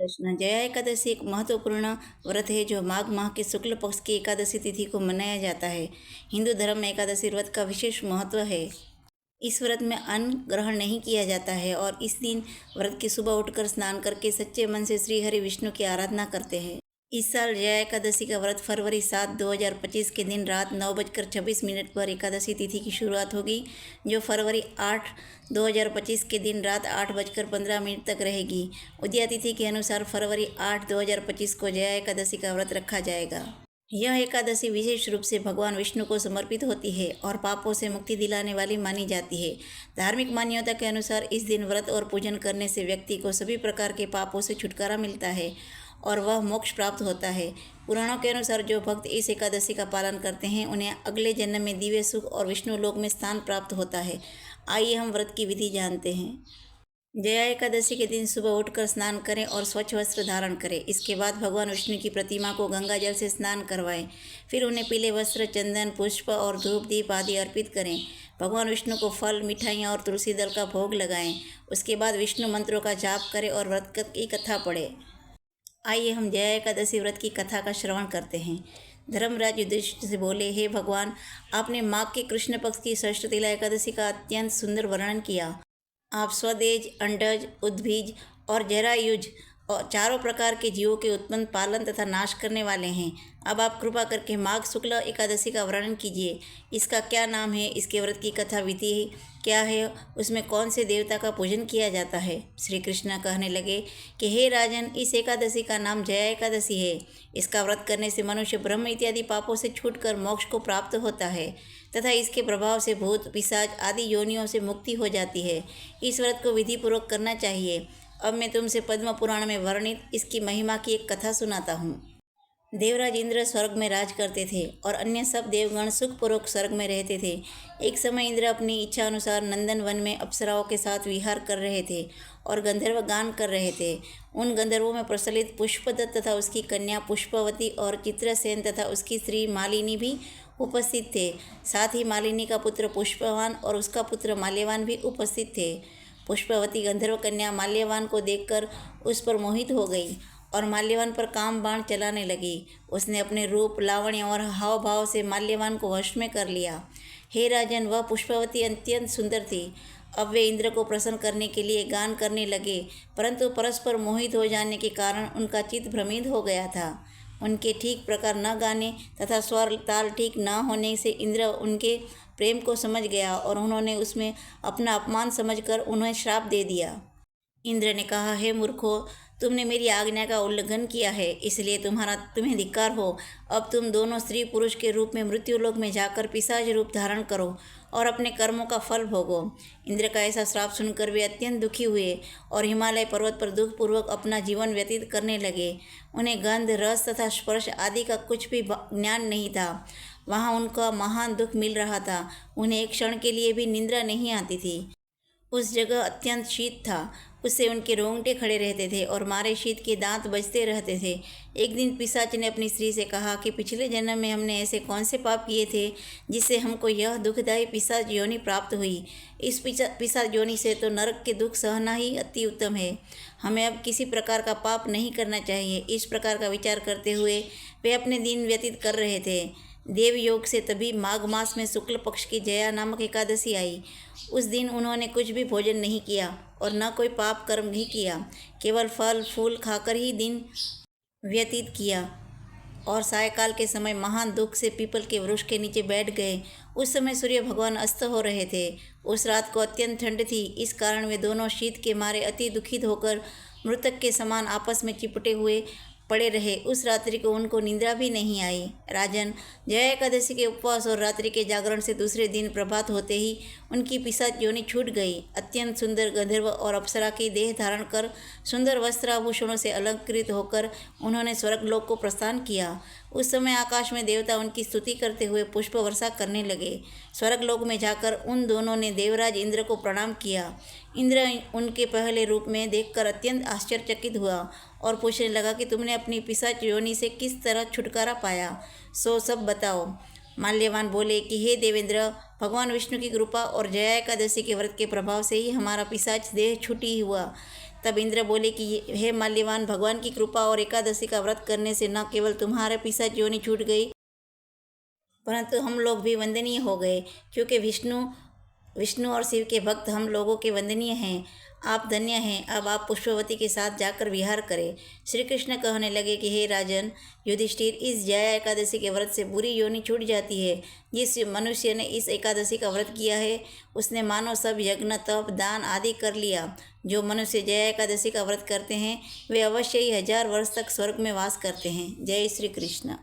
प्रश्न। जया एकादशी एक महत्वपूर्ण व्रत है जो माघ माह के शुक्ल पक्ष की एकादशी तिथि को मनाया जाता है। हिंदू धर्म में एकादशी व्रत का विशेष महत्व है। इस व्रत में अन्न ग्रहण नहीं किया जाता है और इस दिन व्रत की सुबह उठकर स्नान करके सच्चे मन से श्री हरि विष्णु की आराधना करते हैं। इस साल जया एकादशी का व्रत फरवरी 7, 2025 के दिन रात 9:26 पर एकादशी तिथि की शुरुआत होगी, जो फरवरी 8, 2025 के दिन रात 8:15 तक रहेगी। उदया तिथि के अनुसार फरवरी 8, 2025 को जया एकादशी का व्रत रखा जाएगा। यह एकादशी विशेष रूप से भगवान विष्णु को समर्पित होती है और पापों से मुक्ति दिलाने वाली मानी जाती है। धार्मिक मान्यता के अनुसार इस दिन व्रत और पूजन करने से व्यक्ति को सभी प्रकार के पापों से छुटकारा मिलता है और वह मोक्ष प्राप्त होता है। पुराणों के अनुसार जो भक्त इस एकादशी का पालन करते हैं उन्हें अगले जन्म में दिव्य सुख और विष्णु लोक में स्थान प्राप्त होता है। आइए हम व्रत की विधि जानते हैं। जया एकादशी के दिन सुबह उठकर स्नान करें और स्वच्छ वस्त्र धारण करें। इसके बाद भगवान विष्णु की प्रतिमा को गंगा जल से स्नान करवाएं। फिर उन्हें पीले वस्त्र, चंदन, पुष्प और धूप दीप आदि अर्पित करें। भगवान विष्णु को फल, मिठाइयाँ और तुलसी दल का भोग लगाएं। उसके बाद विष्णु मंत्रों का जाप करें और व्रत की कथा पढ़ें। आइए हम जया एकादशी व्रत की कथा का श्रवण करते हैं। धर्मराज युधिष्ठिर से बोले, हे भगवान, आपने माघ के कृष्ण पक्ष की षष्ठ तिला एकादशी का अत्यंत सुंदर वर्णन किया। आप स्वदेज, अंडज, उद्भिज और जरायुज और चारों प्रकार के जीवों के उत्पन्न, पालन तथा नाश करने वाले हैं। अब आप कृपा करके माघ शुक्ल एकादशी का वर्णन कीजिए। इसका क्या नाम है, इसके व्रत की कथा विधि क्या है, उसमें कौन से देवता का पूजन किया जाता है। श्री कृष्ण कहने लगे कि हे राजन, इस एकादशी का नाम जया एकादशी है। इसका व्रत करने से मनुष्य ब्रह्म इत्यादि पापों से छूटकर मोक्ष को प्राप्त होता है तथा इसके प्रभाव से भूत, पिशाच आदि योनियों से मुक्ति हो जाती है। इस व्रत को विधि पूर्वक करना चाहिए। अब मैं तुमसे पद्म पुराण में वर्णित इसकी महिमा की एक कथा सुनाता हूँ। देवराज इंद्र स्वर्ग में राज करते थे और अन्य सब देवगण सुखपूर्वक स्वर्ग में रहते थे। एक समय इंद्र अपनी इच्छा अनुसार नंदन वन में अप्सराओं के साथ विहार कर रहे थे और गंधर्व गान कर रहे थे। उन गंधर्वों में प्रचलित पुष्पदत्त तथा उसकी कन्या पुष्पवती और चित्रसेन तथा उसकी स्त्री मालिनी भी उपस्थित थे। साथ ही मालिनी का पुत्र पुष्पवान और उसका पुत्र माल्यवान भी उपस्थित थे। पुष्पवती गंधर्व कन्या माल्यवान को देखकर उस पर मोहित हो गई और माल्यवान पर काम बाण चलाने लगी। उसने अपने रूप, लावण्य और हाव भाव से माल्यवान को वश में कर लिया। हे राजन, वह पुष्पवती अत्यंत सुंदर थी। अब वे इंद्र को प्रसन्न करने के लिए गान करने लगे, परंतु परस्पर मोहित हो जाने के कारण उनका चित्त भ्रमित हो गया था। उनके ठीक प्रकार न गाने तथा स्वर ताल ठीक न होने से इंद्र उनके प्रेम को समझ गया और उन्होंने उसमें अपना अपमान समझकर उन्हें श्राप दे दिया। इंद्र ने कहा, हे मूर्खों, तुमने मेरी आज्ञा का उल्लंघन किया है, इसलिए तुम्हें धिक्कार हो। अब तुम दोनों स्त्री पुरुष के रूप में मृत्युलोक में जाकर पिशाच रूप धारण करो और अपने कर्मों का फल भोगो। इंद्र का ऐसा श्राप सुनकर वे अत्यंत दुखी हुए और हिमालय पर्वत पर दुखपूर्वक अपना जीवन व्यतीत करने लगे। उन्हें गंध, रस तथा स्पर्श आदि का कुछ भी ज्ञान नहीं था। वहाँ उनका महान दुख मिल रहा था। उन्हें एक क्षण के लिए भी निद्रा नहीं आती थी। उस जगह अत्यंत शीत था, उससे उनके रोंगटे खड़े रहते थे और मारे शीत के दांत बजते रहते थे। एक दिन पिशाच ने अपनी स्त्री से कहा कि पिछले जन्म में हमने ऐसे कौन से पाप किए थे जिससे हमको यह दुखदायी पिशाच योनि प्राप्त हुई। इस पिशाच योनि से तो नरक के दुख सहना ही अति उत्तम है। हमें अब किसी प्रकार का पाप नहीं करना चाहिए। इस प्रकार का विचार करते हुए वे अपने दिन व्यतीत कर रहे थे। देवयोग से तभी माघ मास में शुक्ल पक्ष की जया नामक एकादशी आई। उस दिन उन्होंने कुछ भी भोजन नहीं किया और न कोई पाप कर्म भी किया, केवल फल फूल खाकर ही दिन व्यतीत किया और सायकाल के समय महान दुख से पीपल के वृक्ष के नीचे बैठ गए। उस समय सूर्य भगवान अस्त हो रहे थे। उस रात को अत्यंत ठंड थी, इस कारण वे दोनों शीत के मारे अति दुखित होकर मृतक के समान आपस में चिपटे हुए पड़े रहे। उस रात्रि को उनको निंद्रा भी नहीं आई। राजन, जया एकादशी के उपवास और रात्रि के जागरण से दूसरे दिन प्रभात होते ही उनकी पिशाच योनि छूट गई। अत्यंत सुंदर गंधर्व और अप्सरा की देह धारण कर सुंदर वस्त्राभूषणों से अलंकृत होकर उन्होंने स्वर्गलोक को प्रस्थान किया। उस समय आकाश में देवता उनकी स्तुति करते हुए पुष्प वर्षा करने लगे। स्वर्गलोक में जाकर उन दोनों ने देवराज इंद्र को प्रणाम किया। इंद्र उनके पहले रूप में देखकर अत्यंत आश्चर्यचकित हुआ और पूछने लगा कि तुमने अपनी पिशाच योनि से किस तरह छुटकारा पाया, सो सब बताओ। माल्यवान बोले कि हे देवेंद्र, भगवान विष्णु की कृपा और जया एकादशी के व्रत के प्रभाव से ही हमारा पिशाच देह छूटी हुआ तब इंद्र बोले कि हे माल्यवान, भगवान की कृपा और एकादशी का व्रत करने से न केवल तुम्हारे पिशाच योनि छूट गई, परंतु हम लोग भी वंदनीय हो गए, क्योंकि विष्णु और शिव के भक्त हम लोगों के वंदनीय हैं। आप धन्य हैं। अब आप पुष्पवती के साथ जाकर विहार करें। श्री कृष्ण कहने लगे कि हे राजन युधिष्ठिर, इस जया एकादशी के व्रत से बुरी योनि छूट जाती है। जिस मनुष्य ने इस एकादशी का व्रत किया है उसने मानो सब यज्ञ, तप, दान आदि कर लिया। जो मनुष्य जया एकादशी का व्रत करते हैं वे अवश्य ही 1000 वर्ष तक स्वर्ग में वास करते हैं। जय श्री कृष्ण।